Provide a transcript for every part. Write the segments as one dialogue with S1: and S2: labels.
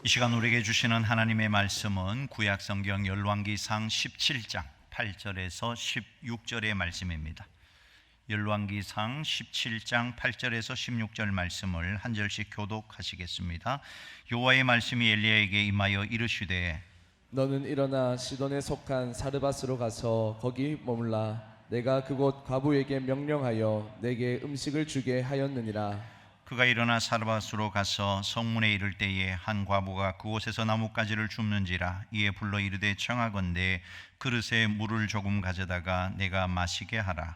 S1: 이 시간 우리에게 주시는 하나님의 말씀은 구약성경 열왕기상 17장 8절에서 16절의 말씀입니다. 열왕기상 17장 8절에서 16절 말씀을 한 절씩 교독하시겠습니다. 여호와의 말씀이 엘리야에게 임하여 이르시되
S2: 너는 일어나 시돈에 속한 사르밧으로 가서 거기 머물라. 내가 그곳 과부에게 명령하여 내게 음식을 주게 하였느니라.
S1: 그가 일어나 사르밧으로 가서 성문에 이를 때에 한 과부가 그곳에서 나뭇가지를 줍는지라. 이에 불러 이르되 청하건대 그릇에 물을 조금 가져다가 내가 마시게 하라.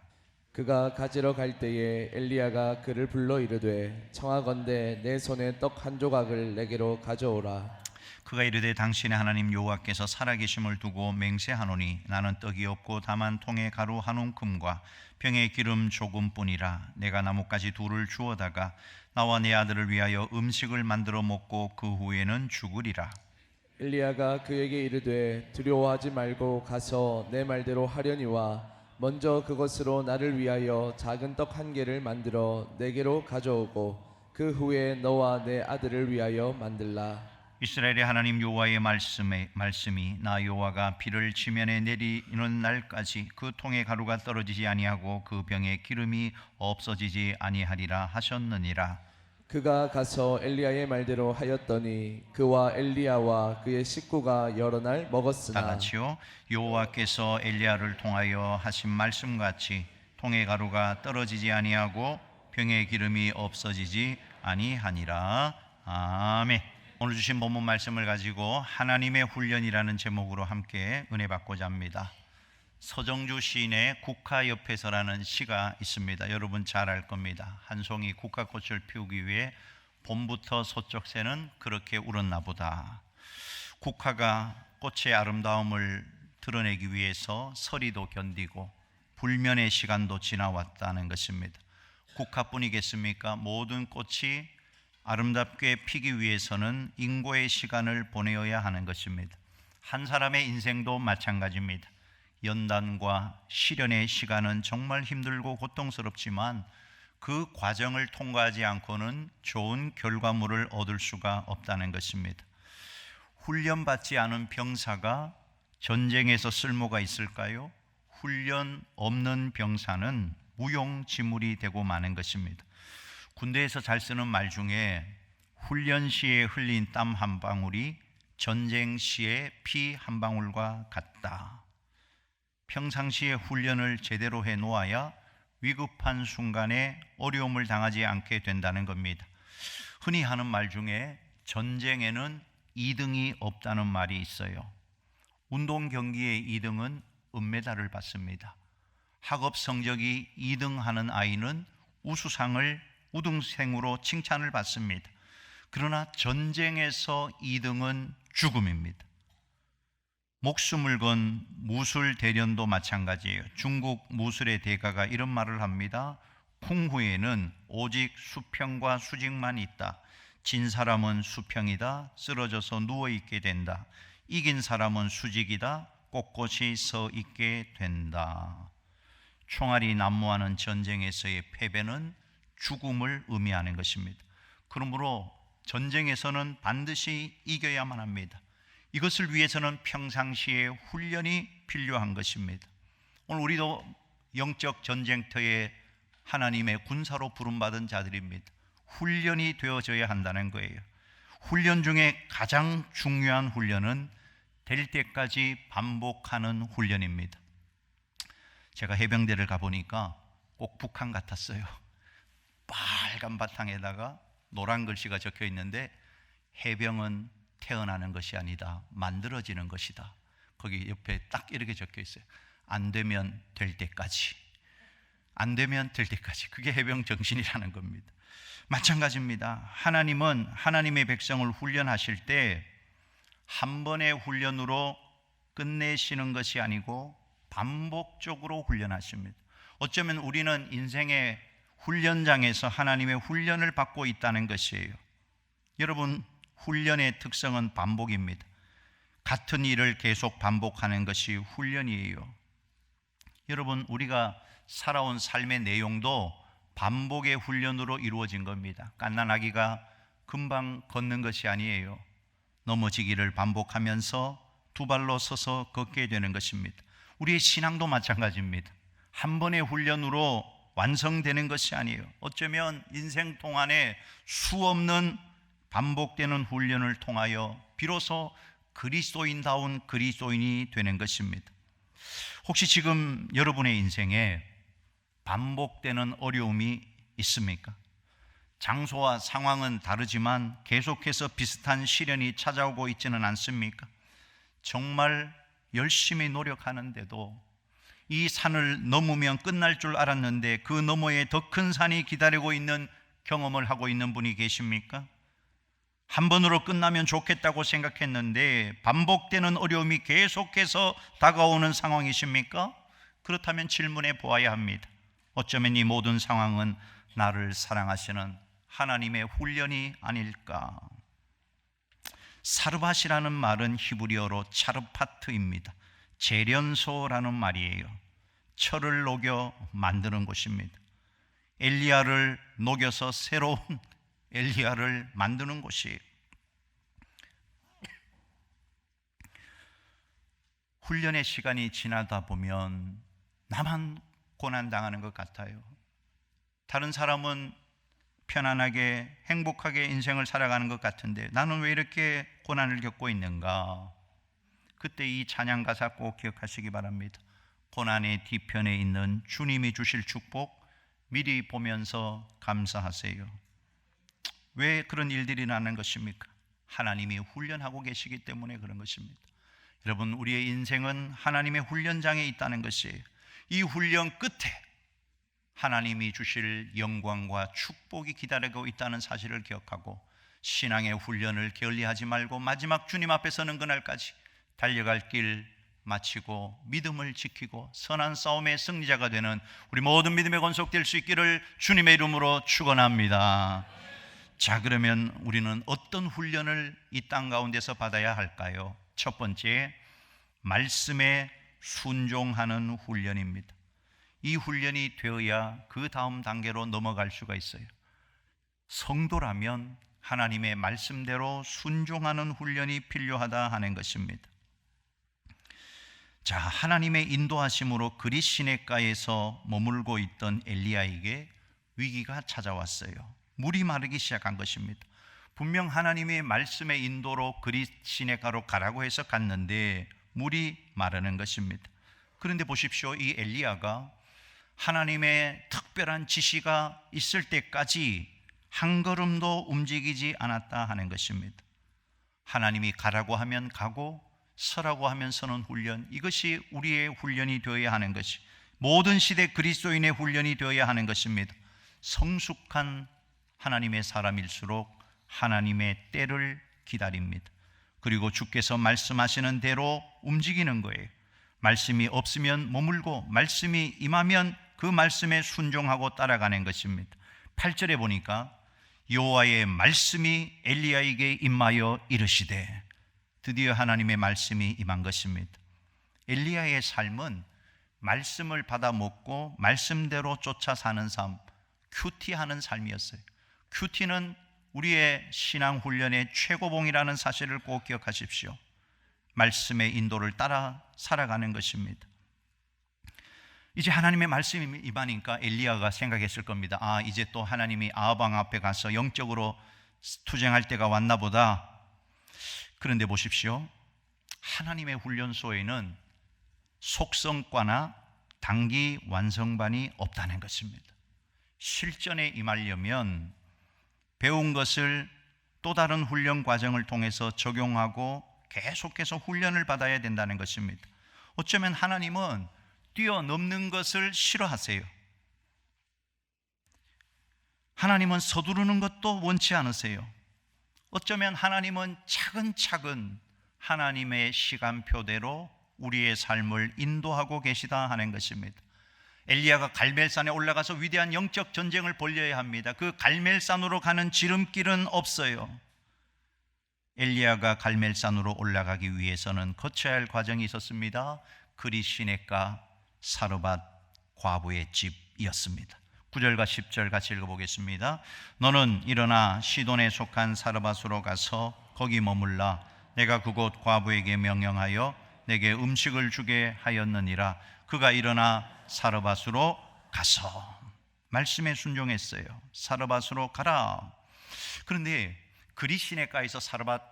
S2: 그가 가지러 갈 때에 엘리야가 그를 불러 이르되 청하건대 내 손에 떡 한 조각을 내게로 가져오라.
S1: 그가 이르되 당신의 하나님 여호와께서 살아계심을 두고 맹세하노니 나는 떡이 없고 다만 통에 가루 한 움큼과 병에 기름 조금뿐이라. 내가 나뭇가지 둘을 주어다가 나와 내 아들을 위하여 음식을 만들어 먹고 그 후에는 죽으리라.
S2: 엘리야가 그에게 이르되 두려워하지 말고 가서 내 말대로 하려니와 먼저 그것으로 나를 위하여 작은 떡 한 개를 만들어 내게로 가져오고 그 후에 너와 내 아들을 위하여 만들라.
S1: 이스라엘의 하나님 여호와의 말씀이 나 여호와가 비를 지면에 내리는 날까지 그 통에 가루가 떨어지지 아니하고 그 병에 기름이 없어지지 아니하리라 하셨느니라.
S2: 그가 가서 엘리야의 말대로 하였더니 그와 엘리야와 그의 식구가 여러 날 먹었으나
S1: 다같이요 여호와께서 엘리야를 통하여 하신 말씀같이 통에 가루가 떨어지지 아니하고 병에 기름이 없어지지 아니하니라. 아멘. 오늘 주신 본문 말씀을 가지고 하나님의 훈련이라는 제목으로 함께 은혜 받고자 합니다. 서정주 시인의 국화 옆에서라는 시가 있습니다. 여러분 잘 알 겁니다. 한 송이 국화꽃을 피우기 위해 봄부터 서쪽새는 그렇게 울었나 보다. 국화가 꽃의 아름다움을 드러내기 위해서 서리도 견디고 불면의 시간도 지나왔다는 것입니다. 국화뿐이겠습니까? 모든 꽃이 아름답게 피기 위해서는 인고의 시간을 보내어야 하는 것입니다. 한 사람의 인생도 마찬가지입니다. 연단과 시련의 시간은 정말 힘들고 고통스럽지만 그 과정을 통과하지 않고는 좋은 결과물을 얻을 수가 없다는 것입니다. 훈련받지 않은 병사가 전쟁에서 쓸모가 있을까요? 훈련 없는 병사는 무용지물이 되고 마는 것입니다. 군대에서 잘 쓰는 말 중에 훈련 시에 흘린 땀 한 방울이 전쟁 시에 피 한 방울과 같다. 평상시에 훈련을 제대로 해 놓아야 위급한 순간에 어려움을 당하지 않게 된다는 겁니다. 흔히 하는 말 중에 전쟁에는 2등이 없다는 말이 있어요. 운동 경기의 2등은 은메달을 받습니다. 학업 성적이 2등 하는 아이는 우수상을 우등생으로 칭찬을 받습니다. 그러나 전쟁에서 2등은 죽음입니다. 목숨을 건 무술 대련도 마찬가지예요. 중국 무술의 대가가 이런 말을 합니다. 쿵후에는 오직 수평과 수직만 있다. 진 사람은 수평이다. 쓰러져서 누워있게 된다. 이긴 사람은 수직이다. 꼿꼿이 서 있게 된다. 총알이 난무하는 전쟁에서의 패배는 죽음을 의미하는 것입니다. 그러므로 전쟁에서는 반드시 이겨야만 합니다. 이것을 위해서는 평상시에 훈련이 필요한 것입니다. 오늘 우리도 영적 전쟁터에 하나님의 군사로 부름받은 자들입니다. 훈련이 되어져야 한다는 거예요. 훈련 중에 가장 중요한 훈련은 될 때까지 반복하는 훈련입니다. 제가 해병대를 가보니까 꼭 북한 같았어요. 빨간 바탕에다가 노란 글씨가 적혀 있는데 해병은 태어나는 것이 아니다. 만들어지는 것이다. 거기 옆에 딱 이렇게 적혀 있어요. 안 되면 될 때까지. 안 되면 될 때까지. 그게 해병 정신이라는 겁니다. 마찬가지입니다. 하나님은 하나님의 백성을 훈련하실 때 한 번의 훈련으로 끝내시는 것이 아니고 반복적으로 훈련하십니다. 어쩌면 우리는 인생의 훈련장에서 하나님의 훈련을 받고 있다는 것이에요. 여러분, 훈련의 특성은 반복입니다. 같은 일을 계속 반복하는 것이 훈련이에요. 여러분, 우리가 살아온 삶의 내용도 반복의 훈련으로 이루어진 겁니다. 갓난아기가 금방 걷는 것이 아니에요. 넘어지기를 반복하면서 두 발로 서서 걷게 되는 것입니다. 우리의 신앙도 마찬가지입니다. 한 번의 훈련으로 완성되는 것이 아니에요. 어쩌면 인생 동안에 수없는 반복되는 훈련을 통하여 비로소 그리스도인다운 그리스도인이 되는 것입니다. 혹시 지금 여러분의 인생에 반복되는 어려움이 있습니까? 장소와 상황은 다르지만 계속해서 비슷한 시련이 찾아오고 있지는 않습니까? 정말 열심히 노력하는데도 이 산을 넘으면 끝날 줄 알았는데 그 너머에 더 큰 산이 기다리고 있는 경험을 하고 있는 분이 계십니까? 한 번으로 끝나면 좋겠다고 생각했는데 반복되는 어려움이 계속해서 다가오는 상황이십니까? 그렇다면 질문해 보아야 합니다. 어쩌면 이 모든 상황은 나를 사랑하시는 하나님의 훈련이 아닐까? 사르밧이라는 말은 히브리어로 차르파트입니다. 재련소라는 말이에요. 철을 녹여 만드는 곳입니다. 엘리야를 녹여서 새로운 엘리야를 만드는 곳이에요. 훈련의 시간이 지나다 보면 나만 고난당하는 것 같아요. 다른 사람은 편안하게 행복하게 인생을 살아가는 것 같은데 나는 왜 이렇게 고난을 겪고 있는가? 그때 이 찬양 가사 꼭 기억하시기 바랍니다. 고난의 뒤편에 있는 주님이 주실 축복 미리 보면서 감사하세요. 왜 그런 일들이 나는 것입니까? 하나님이 훈련하고 계시기 때문에 그런 것입니다. 여러분, 우리의 인생은 하나님의 훈련장에 있다는 것이에요. 이 훈련 끝에 하나님이 주실 영광과 축복이 기다리고 있다는 사실을 기억하고 신앙의 훈련을 게을리하지 말고 마지막 주님 앞에 서는 그날까지 달려갈 길 마치고 믿음을 지키고 선한 싸움의 승리자가 되는 우리 모든 믿음의 권속될 수 있기를 주님의 이름으로 축원합니다. 자, 그러면 우리는 어떤 훈련을 이 땅 가운데서 받아야 할까요? 첫 번째, 말씀에 순종하는 훈련입니다. 이 훈련이 되어야 그 다음 단계로 넘어갈 수가 있어요. 성도라면 하나님의 말씀대로 순종하는 훈련이 필요하다 하는 것입니다. 자, 하나님의 인도하심으로 그릿 시내가에서 머물고 있던 엘리야에게 위기가 찾아왔어요. 물이 마르기 시작한 것입니다. 분명 하나님의 말씀의 인도로 그릿 시내가로 가라고 해서 갔는데 물이 마르는 것입니다. 그런데 보십시오, 이 엘리야가 하나님의 특별한 지시가 있을 때까지 한 걸음도 움직이지 않았다 하는 것입니다. 하나님이 가라고 하면 가고 서라고 하면 서는 훈련, 이것이 우리의 훈련이 되어야 하는 것이, 모든 시대 그리스도인의 훈련이 되어야 하는 것입니다. 성숙한 하나님의 사람일수록 하나님의 때를 기다립니다. 그리고 주께서 말씀하시는 대로 움직이는 거예요. 말씀이 없으면 머물고 말씀이 임하면 그 말씀에 순종하고 따라가는 것입니다. 8절에 보니까 여호와의 말씀이 엘리야에게 임하여 이르시되, 드디어 하나님의 말씀이 임한 것입니다. 엘리야의 삶은 말씀을 받아 먹고 말씀대로 쫓아 사는 삶, 큐티하는 삶이었어요. 큐티는 우리의 신앙 훈련의 최고봉이라는 사실을 꼭 기억하십시오. 말씀의 인도를 따라 살아가는 것입니다. 이제 하나님의 말씀이 임하니까 엘리야가 생각했을 겁니다. 아, 이제 또 하나님이 아합 왕 앞에 가서 영적으로 투쟁할 때가 왔나 보다. 그런데 보십시오, 하나님의 훈련소에는 속성과나 단기 완성반이 없다는 것입니다. 실전에 임하려면 배운 것을 또 다른 훈련 과정을 통해서 적용하고 계속해서 훈련을 받아야 된다는 것입니다. 어쩌면 하나님은 뛰어넘는 것을 싫어하세요. 하나님은 서두르는 것도 원치 않으세요. 어쩌면 하나님은 차근차근 하나님의 시간표대로 우리의 삶을 인도하고 계시다 하는 것입니다. 엘리야가 갈멜산에 올라가서 위대한 영적 전쟁을 벌여야 합니다. 그 갈멜산으로 가는 지름길은 없어요. 엘리야가 갈멜산으로 올라가기 위해서는 거쳐야 할 과정이 있었습니다. 그릿 시내가 사르밧 과부의 집이었습니다. 9절과 10절 같이 읽어보겠습니다. 너는 일어나 시돈에 속한 사르밧으로 가서 거기 머물라. 내가 그곳 과부에게 명령하여 내게 음식을 주게 하였느니라. 그가 일어나 사르밧으로 가서 말씀에 순종했어요. 사르밧으로 가라. 그런데 그리 시내가에서 사르밧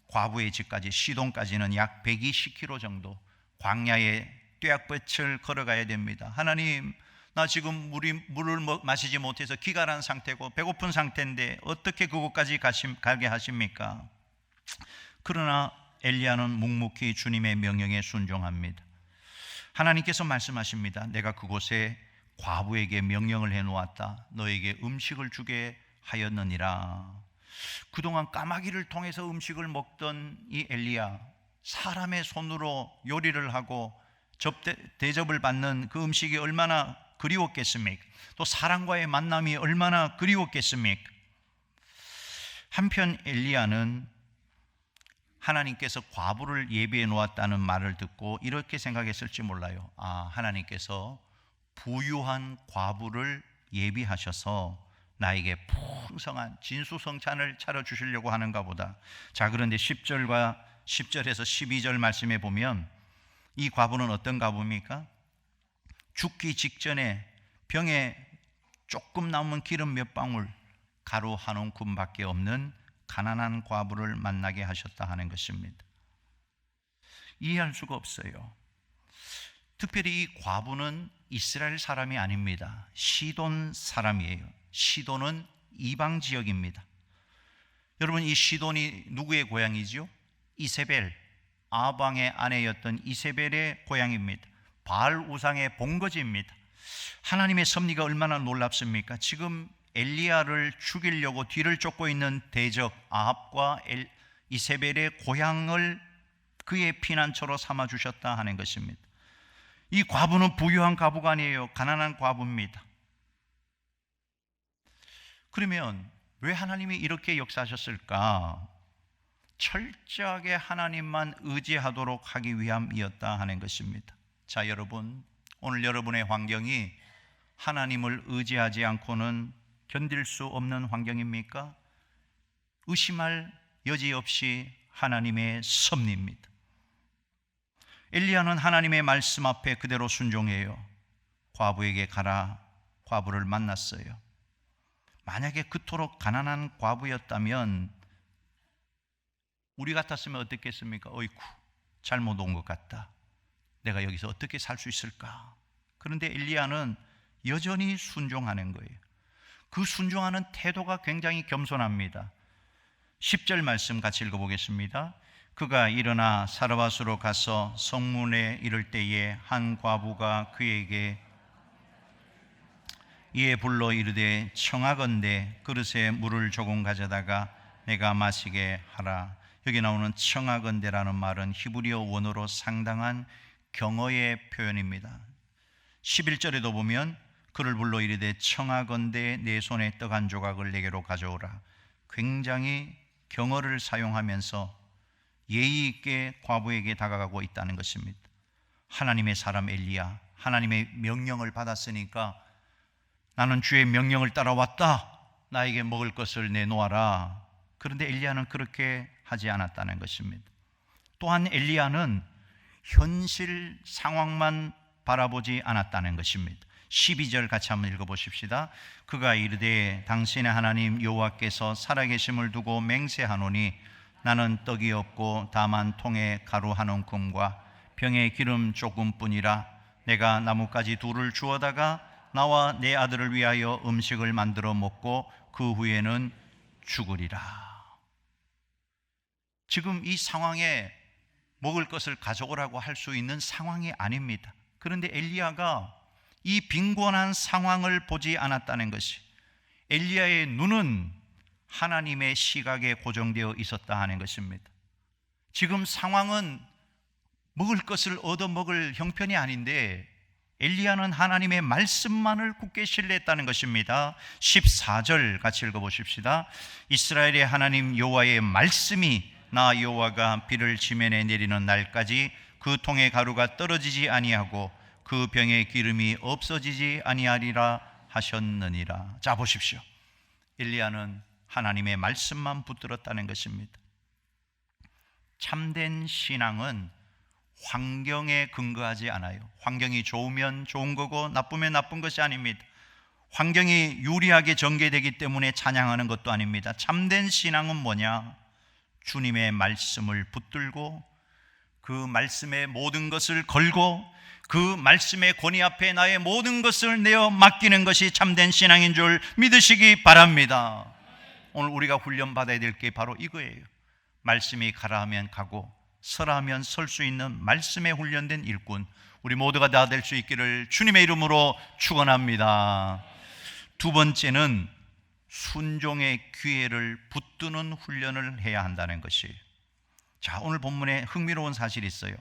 S1: 과부의 집까지 시돈까지는 약 120km 정도 광야의 뙤약볕을 걸어가야 됩니다. 하나님, 나 지금 물을 마시지 못해서 기갈한 상태고 배고픈 상태인데 어떻게 그곳까지 가게 하십니까? 그러나 엘리야는 묵묵히 주님의 명령에 순종합니다. 하나님께서 말씀하십니다. 내가 그곳에 과부에게 명령을 해놓았다. 너에게 음식을 주게 하였느니라. 그동안 까마귀를 통해서 음식을 먹던 이 엘리야, 사람의 손으로 요리를 하고 대접을 받는 그 음식이 얼마나 그리웠겠습니까? 또 사람과의 만남이 얼마나 그리웠겠습니까? 한편 엘리야는 하나님께서 과부를 예비해 놓았다는 말을 듣고 이렇게 생각했을지 몰라요. 하나님께서 부유한 과부를 예비하셔서 나에게 풍성한 진수성찬을 차려주시려고 하는가 보다. 자, 그런데 10절에서 12절 말씀에 보면 이 과부는 어떤 과부입니까? 죽기 직전에 병에 조금 남은 기름 몇 방울, 가루 한 움큼밖에 없는 가난한 과부를 만나게 하셨다 하는 것입니다. 이해할 수가 없어요. 특별히 이 과부는 이스라엘 사람이 아닙니다. 시돈 사람이에요. 시돈은 이방 지역입니다. 여러분, 이 시돈이 누구의 고향이죠? 이세벨, 아방의 아내였던 이세벨의 고향입니다. 바알 우상의 본거지입니다. 하나님의 섭리가 얼마나 놀랍습니까? 지금 엘리야를 죽이려고 뒤를 쫓고 있는 대적 아합과 이세벨의 고향을 그의 피난처로 삼아 주셨다 하는 것입니다. 이 과부는 부유한 과부가 아니에요. 가난한 과부입니다. 그러면 왜 하나님이 이렇게 역사하셨을까? 철저하게 하나님만 의지하도록 하기 위함이었다 하는 것입니다. 자, 여러분, 오늘 여러분의 환경이 하나님을 의지하지 않고는 견딜 수 없는 환경입니까? 의심할 여지 없이 하나님의 섭리입니다. 엘리야는 하나님의 말씀 앞에 그대로 순종해요. 과부에게 가라. 과부를 만났어요. 만약에 그토록 가난한 과부였다면 우리 같았으면 어떻겠습니까? 어이쿠, 잘못 온 것 같다. 내가 여기서 어떻게 살 수 있을까? 그런데 엘리야는 여전히 순종하는 거예요. 그 순종하는 태도가 굉장히 겸손합니다. 10절 말씀 같이 읽어보겠습니다. 그가 일어나 사르밧으로 가서 성문에 이를 때에 한 과부가 그에게 이에 불러 이르되 청하건대 그릇에 물을 조금 가져다가 내가 마시게 하라. 여기 나오는 청하건대라는 말은 히브리어 원어로 상당한 경어의 표현입니다. 11절에도 보면 그를 불러 이르되 청하건대 내 손에 떡 한 조각을 내게로 가져오라. 굉장히 경어를 사용하면서 예의 있게 과부에게 다가가고 있다는 것입니다. 하나님의 사람 엘리야, 하나님의 명령을 받았으니까 나는 주의 명령을 따라왔다. 나에게 먹을 것을 내놓아라. 그런데 엘리야는 그렇게 하지 않았다는 것입니다. 또한 엘리야는 현실 상황만 바라보지 않았다는 것입니다. 12절 같이 한번 읽어보십시다. 그가 이르되 당신의 하나님 여호와께서 살아계심을 두고 맹세하노니 나는 떡이 없고 다만 통에 가루 한 움큼과 병에 기름 조금뿐이라. 내가 나뭇가지 둘을 주워다가 나와 내 아들을 위하여 음식을 만들어 먹고 그 후에는 죽으리라. 지금 이 상황에 먹을 것을 가져오라고 할 수 있는 상황이 아닙니다. 그런데 엘리야가 이 빈곤한 상황을 보지 않았다는 것이, 엘리야의 눈은 하나님의 시각에 고정되어 있었다 하는 것입니다. 지금 상황은 먹을 것을 얻어먹을 형편이 아닌데 엘리야는 하나님의 말씀만을 굳게 신뢰했다는 것입니다. 14절 같이 읽어보십시다. 이스라엘의 하나님 여호와의 말씀이 나 여호와가 비를 지면에 내리는 날까지 그 통의 가루가 떨어지지 아니하고 그 병의 기름이 없어지지 아니하리라 하셨느니라. 자, 보십시오. 엘리야는 하나님의 말씀만 붙들었다는 것입니다. 참된 신앙은 환경에 근거하지 않아요. 환경이 좋으면 좋은 거고 나쁘면 나쁜 것이 아닙니다. 환경이 유리하게 전개되기 때문에 찬양하는 것도 아닙니다. 참된 신앙은 뭐냐? 주님의 말씀을 붙들고 그 말씀의 모든 것을 걸고 그 말씀의 권위 앞에 나의 모든 것을 내어 맡기는 것이 참된 신앙인 줄 믿으시기 바랍니다. 오늘 우리가 훈련받아야 될 게 바로 이거예요. 말씀이 가라 하면 가고 서라 하면 설 수 있는 말씀에 훈련된 일꾼, 우리 모두가 다 될 수 있기를 주님의 이름으로 축원합니다. 두 번째는 순종의 기회를 붙드는 훈련을 해야 한다는 것이에요. 자, 오늘 본문에 흥미로운 사실이 있어요.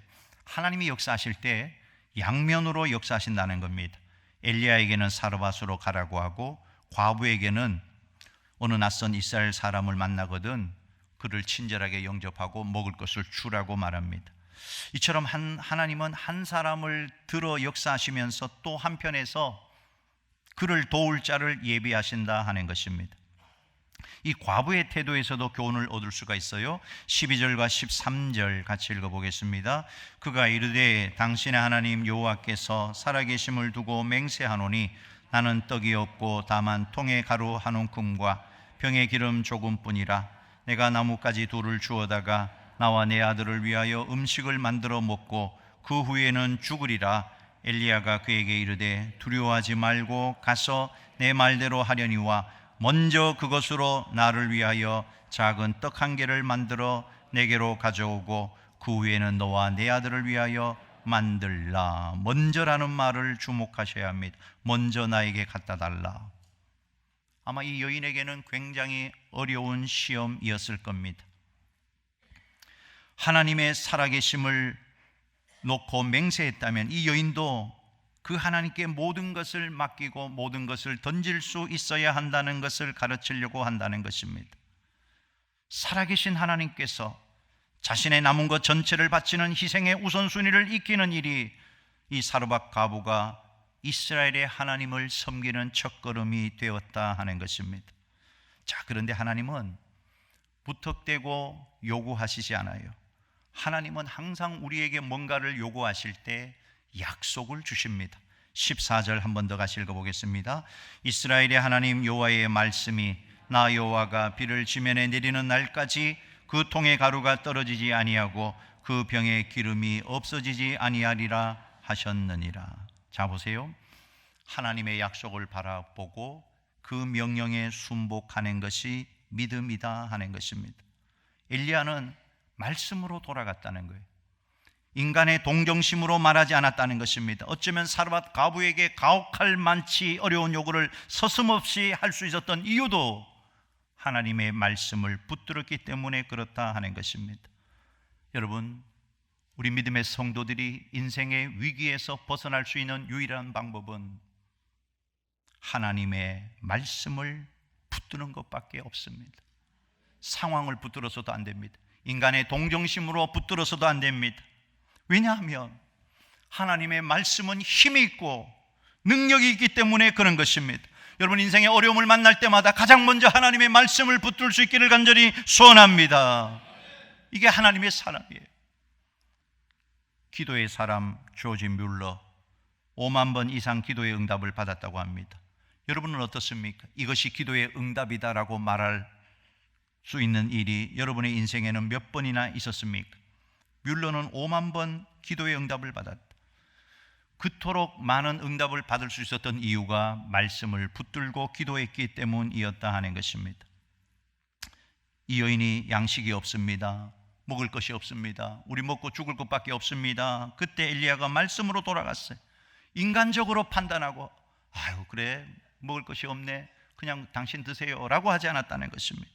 S1: 하나님이 역사하실 때 양면으로 역사하신다는 겁니다. 엘리야에게는 사르밧으로 가라고 하고 과부에게는 어느 낯선 이스라엘 사람을 만나거든 그를 친절하게 영접하고 먹을 것을 주라고 말합니다. 이처럼 하나님은 한 사람을 들어 역사하시면서 또 한편에서 그를 도울 자를 예비하신다 하는 것입니다. 이 과부의 태도에서도 교훈을 얻을 수가 있어요. 12절과 13절 같이 읽어보겠습니다. 그가 이르되 당신의 하나님 여호와께서 살아계심을 두고 맹세하노니 나는 떡이 없고 다만 통에 가루 한 움큼과 병에 기름 조금뿐이라. 내가 나뭇가지 둘을 주워다가 나와 내 아들을 위하여 음식을 만들어 먹고 그 후에는 죽으리라. 엘리야가 그에게 이르되 두려워하지 말고 가서 내 말대로 하려니와 먼저 그것으로 나를 위하여 작은 떡 한 개를 만들어 내게로 가져오고 그 후에는 너와 내 아들을 위하여 만들라. 먼저라는 말을 주목하셔야 합니다. 먼저 나에게 갖다 달라. 아마 이 여인에게는 굉장히 어려운 시험이었을 겁니다. 하나님의 살아계심을 놓고 맹세했다면 이 여인도 그 하나님께 모든 것을 맡기고 모든 것을 던질 수 있어야 한다는 것을 가르치려고 한다는 것입니다. 살아계신 하나님께서 자신의 남은 것 전체를 바치는 희생의 우선순위를 익히는 일이 이 사르밧 과부가 이스라엘의 하나님을 섬기는 첫걸음이 되었다 하는 것입니다. 자, 그런데 하나님은 부탁되고 요구하시지 않아요. 하나님은 항상 우리에게 뭔가를 요구하실 때 약속을 주십니다. 14절 한 번 더 같이 읽어보겠습니다. 이스라엘의 하나님 여호와의 말씀이 나 여호와가 비를 지면에 내리는 날까지 그 통에 가루가 떨어지지 아니하고 그 병에 기름이 없어지지 아니하리라 하셨느니라. 자, 보세요. 하나님의 약속을 바라보고 그 명령에 순복하는 것이 믿음이다 하는 것입니다. 엘리야는 말씀으로 돌아갔다는 거예요. 인간의 동정심으로 말하지 않았다는 것입니다. 어쩌면 사르밧 과부에게 가혹할 만치 어려운 요구를 서슴없이 할 수 있었던 이유도 하나님의 말씀을 붙들었기 때문에 그렇다 하는 것입니다. 여러분, 우리 믿음의 성도들이 인생의 위기에서 벗어날 수 있는 유일한 방법은 하나님의 말씀을 붙드는 것밖에 없습니다. 상황을 붙들어서도 안 됩니다. 인간의 동정심으로 붙들어서도 안 됩니다. 왜냐하면 하나님의 말씀은 힘이 있고 능력이 있기 때문에 그런 것입니다. 여러분, 인생의 어려움을 만날 때마다 가장 먼저 하나님의 말씀을 붙들 수 있기를 간절히 소원합니다. 이게 하나님의 사람이에요. 기도의 사람 조지 뮬러 5만 번 이상 기도의 응답을 받았다고 합니다. 여러분은 어떻습니까? 이것이 기도의 응답이다라고 말할 수 있는 일이 여러분의 인생에는 몇 번이나 있었습니까? 뮬러는 5만 번 기도의 응답을 받았다. 그토록 많은 응답을 받을 수 있었던 이유가 말씀을 붙들고 기도했기 때문이었다 하는 것입니다. 이 여인이 양식이 없습니다. 먹을 것이 없습니다. 우리 먹고 죽을 것밖에 없습니다. 그때 엘리야가 말씀으로 돌아갔어요. 인간적으로 판단하고 아유 그래 먹을 것이 없네 그냥 당신 드세요 라고 하지 않았다는 것입니다.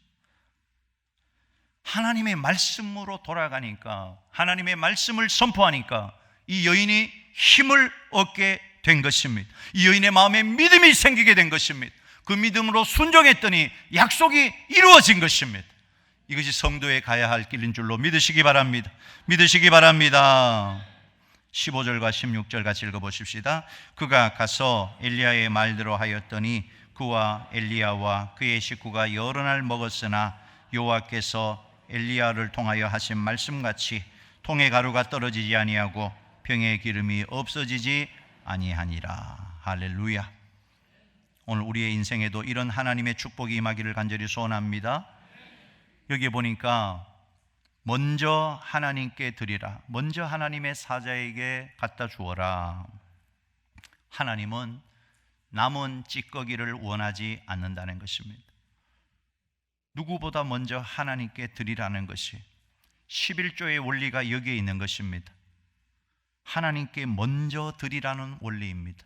S1: 하나님의 말씀으로 돌아가니까, 하나님의 말씀을 선포하니까 이 여인이 힘을 얻게 된 것입니다. 이 여인의 마음에 믿음이 생기게 된 것입니다. 그 믿음으로 순종했더니 약속이 이루어진 것입니다. 이것이 성도에 가야 할 길인 줄로 믿으시기 바랍니다. 믿으시기 바랍니다. 15절과 16절 같이 읽어보십시다. 그가 가서 엘리야의 말대로 하였더니 그와 엘리야와 그의 식구가 여러 날 먹었으나 여호와께서 엘리야를 통하여 하신 말씀같이 통의 가루가 떨어지지 아니하고 병의 기름이 없어지지 아니하니라. 할렐루야. 오늘 우리의 인생에도 이런 하나님의 축복이 임하기를 간절히 소원합니다. 여기 보니까 먼저 하나님께 드리라, 먼저 하나님의 사자에게 갖다 주어라. 하나님은 남은 찌꺼기를 원하지 않는다는 것입니다. 누구보다 먼저 하나님께 드리라는 것이 11조의 원리가 여기에 있는 것입니다. 하나님께 먼저 드리라는 원리입니다.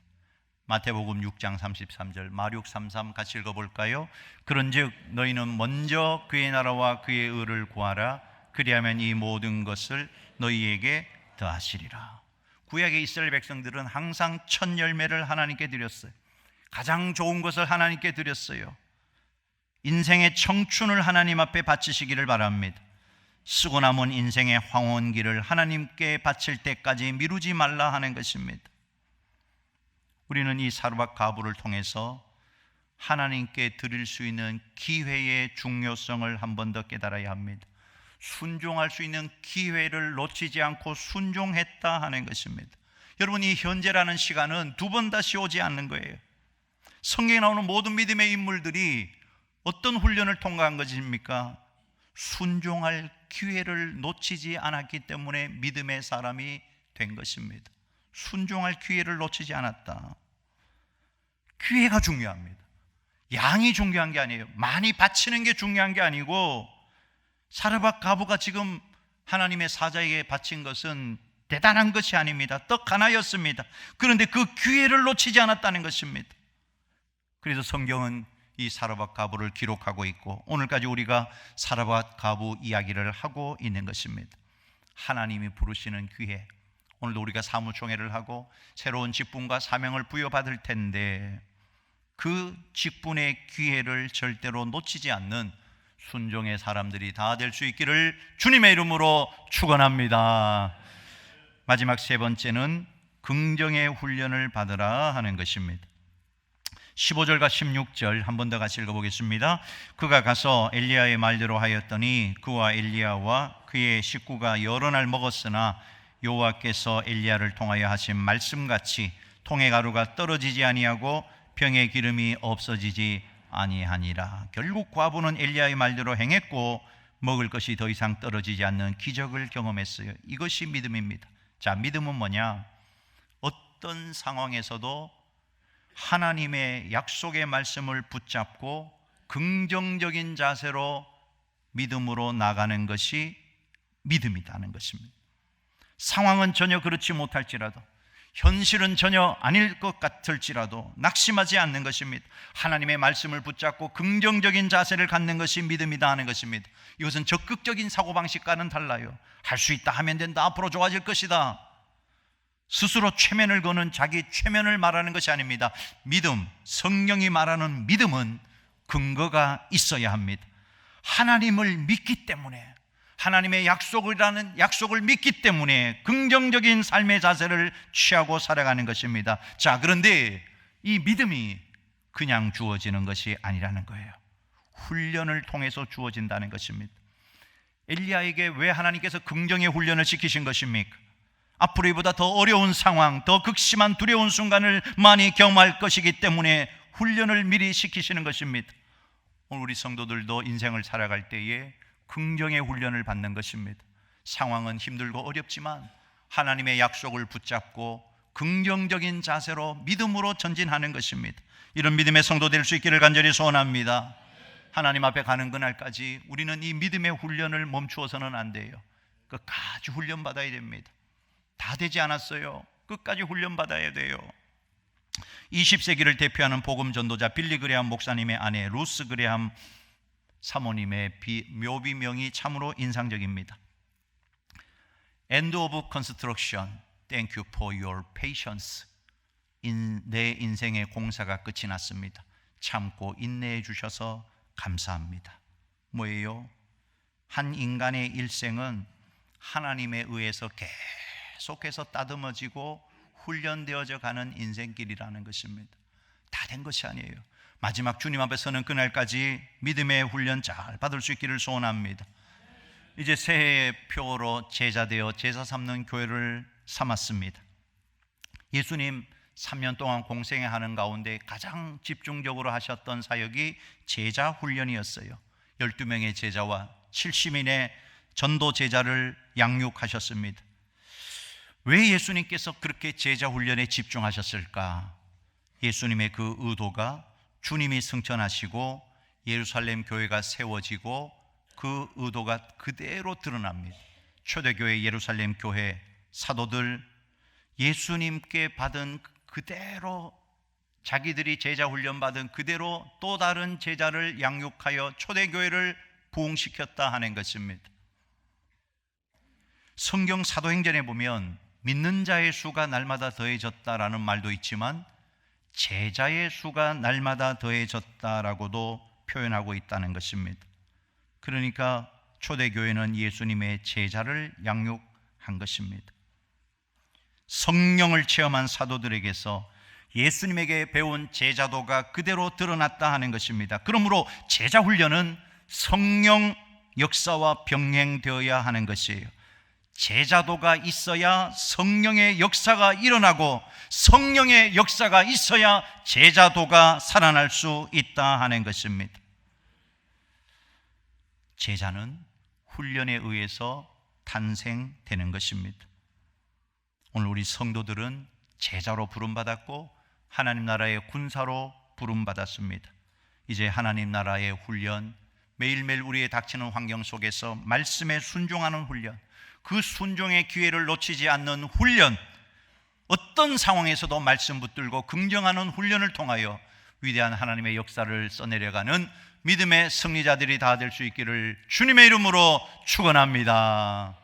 S1: 마태복음 6장 33절, 마륙 33 같이 읽어볼까요? 그런즉 너희는 먼저 그의 나라와 그의 의를 구하라. 그리하면 이 모든 것을 너희에게 더하시리라. 구약의 이스라엘 백성들은 항상 첫 열매를 하나님께 드렸어요. 가장 좋은 것을 하나님께 드렸어요. 인생의 청춘을 하나님 앞에 바치시기를 바랍니다. 쓰고 남은 인생의 황혼기를 하나님께 바칠 때까지 미루지 말라 하는 것입니다. 우리는 이 사르밧 가부를 통해서 하나님께 드릴 수 있는 기회의 중요성을 한 번 더 깨달아야 합니다. 순종할 수 있는 기회를 놓치지 않고 순종했다 하는 것입니다. 여러분, 이 현재라는 시간은 두 번 다시 오지 않는 거예요. 성경에 나오는 모든 믿음의 인물들이 어떤 훈련을 통과한 것입니까? 순종할 기회를 놓치지 않았기 때문에 믿음의 사람이 된 것입니다. 순종할 기회를 놓치지 않았다. 기회가 중요합니다. 양이 중요한 게 아니에요. 많이 바치는 게 중요한 게 아니고, 사르밧 가부가 지금 하나님의 사자에게 바친 것은 대단한 것이 아닙니다. 떡 하나였습니다. 그런데 그 기회를 놓치지 않았다는 것입니다. 그래서 성경은 이 사르밧 가부를 기록하고 있고, 오늘까지 우리가 사르밧 가부 이야기를 하고 있는 것입니다. 하나님이 부르시는 기회, 오늘도 우리가 사무총회를 하고 새로운 직분과 사명을 부여받을 텐데, 그 직분의 기회를 절대로 놓치지 않는 순종의 사람들이 다 될 수 있기를 주님의 이름으로 축원합니다. 마지막 세 번째는 긍정의 훈련을 받으라 하는 것입니다. 15절과 16절 한 번 더 같이 읽어보겠습니다. 그가 가서 엘리야의 말대로 하였더니 그와 엘리야와 그의 식구가 여러 날 먹었으나 여호와께서 엘리야를 통하여 하신 말씀같이 통의 가루가 떨어지지 아니하고 병의 기름이 없어지지 아니하니라. 결국 과부는 엘리야의 말대로 행했고 먹을 것이 더 이상 떨어지지 않는 기적을 경험했어요. 이것이 믿음입니다. 자, 믿음은 뭐냐? 어떤 상황에서도 하나님의 약속의 말씀을 붙잡고 긍정적인 자세로 믿음으로 나가는 것이 믿음이라는 것입니다. 상황은 전혀 그렇지 못할지라도, 현실은 전혀 아닐 것 같을지라도 낙심하지 않는 것입니다. 하나님의 말씀을 붙잡고 긍정적인 자세를 갖는 것이 믿음이다 하는 것입니다. 이것은 적극적인 사고방식과는 달라요. 할 수 있다, 하면 된다, 앞으로 좋아질 것이다, 스스로 최면을 거는 자기 최면을 말하는 것이 아닙니다. 믿음, 성령이 말하는 믿음은 근거가 있어야 합니다. 하나님을 믿기 때문에, 하나님의 약속을 믿기 때문에 긍정적인 삶의 자세를 취하고 살아가는 것입니다. 자, 그런데 이 믿음이 그냥 주어지는 것이 아니라는 거예요. 훈련을 통해서 주어진다는 것입니다. 엘리야에게 왜 하나님께서 긍정의 훈련을 시키신 것입니까? 앞으로 이보다 더 어려운 상황, 더 극심한 두려운 순간을 많이 경험할 것이기 때문에 훈련을 미리 시키시는 것입니다. 오늘 우리 성도들도 인생을 살아갈 때에 긍정의 훈련을 받는 것입니다. 상황은 힘들고 어렵지만 하나님의 약속을 붙잡고 긍정적인 자세로 믿음으로 전진하는 것입니다. 이런 믿음의 성도 될 수 있기를 간절히 소원합니다. 하나님 앞에 가는 그날까지 우리는 이 믿음의 훈련을 멈추어서는 안 돼요. 끝까지 훈련받아야 됩니다. 다 되지 않았어요. 끝까지 훈련받아야 돼요. 20세기를 대표하는 복음 전도자 빌리 그레함 목사님의 아내 루스 그레함 사모님의 묘비명이 참으로 인상적입니다. End of construction, thank you for your patience. 내 인생의 공사가 끝이 났습니다. 참고 인내해 주셔서 감사합니다. 뭐예요? 한 인간의 일생은 하나님에 의해서 계속해서 따듬어지고 훈련되어져 가는 인생길이라는 것입니다. 다 된 것이 아니에요. 마지막 주님 앞에 서는 그날까지 믿음의 훈련 잘 받을 수 있기를 소원합니다. 이제 새해의 표로 제자되어 제사 삼는 교회를 삼았습니다. 예수님 3년 동안 공생하는 가운데 가장 집중적으로 하셨던 사역이 제자 훈련이었어요. 12명의 제자와 70인의 전도 제자를 양육하셨습니다. 왜 예수님께서 그렇게 제자 훈련에 집중하셨을까? 예수님의 그 의도가 주님이 승천하시고 예루살렘 교회가 세워지고 그 의도가 그대로 드러납니다. 초대교회 예루살렘 교회 사도들 예수님께 받은 그대로 자기들이 제자 훈련 받은 그대로 또 다른 제자를 양육하여 초대교회를 부흥시켰다 하는 것입니다. 성경 사도행전에 보면 믿는 자의 수가 날마다 더해졌다라는 말도 있지만 제자의 수가 날마다 더해졌다라고도 표현하고 있다는 것입니다. 그러니까 초대교회는 예수님의 제자를 양육한 것입니다. 성령을 체험한 사도들에게서 예수님에게 배운 제자도가 그대로 드러났다 하는 것입니다. 그러므로 제자 훈련은 성령 역사와 병행되어야 하는 것이에요. 제자도가 있어야 성령의 역사가 일어나고 성령의 역사가 있어야 제자도가 살아날 수 있다 하는 것입니다. 제자는 훈련에 의해서 탄생되는 것입니다. 오늘 우리 성도들은 제자로 부름받았고 하나님 나라의 군사로 부름받았습니다. 이제 하나님 나라의 훈련, 매일매일 우리의 닥치는 환경 속에서 말씀에 순종하는 훈련, 그 순종의 기회를 놓치지 않는 훈련, 어떤 상황에서도 말씀 붙들고 긍정하는 훈련을 통하여 위대한 하나님의 역사를 써내려가는 믿음의 승리자들이 다 될 수 있기를 주님의 이름으로 축원합니다.